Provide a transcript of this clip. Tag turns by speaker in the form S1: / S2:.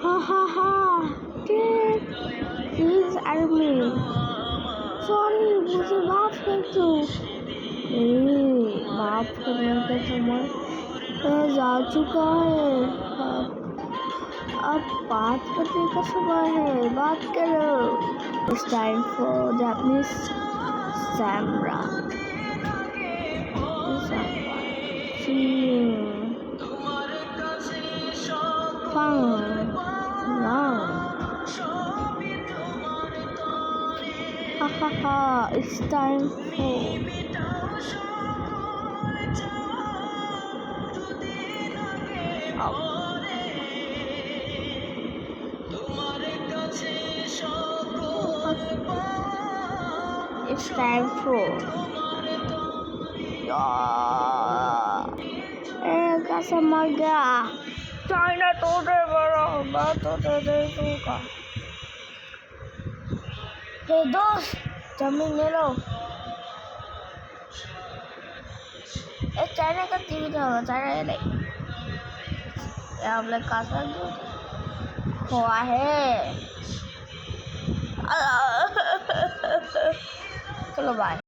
S1: Ha ha ha! Please army. Sorry, मुझे माफ कर दो। माफ करने का समय जा चुका है। अब बात करने का समय है। बात करो। It's time for Japanese samurai. Ha ha ha, it's time for it's time for कैसे मर गया चाइना तोड़े बड़ा बात तो दे दूंगा हे दोस्त जमीन ले लो चाइना का टीवी था चाइना नहीं हम लोग का खोआ है चलो बाय।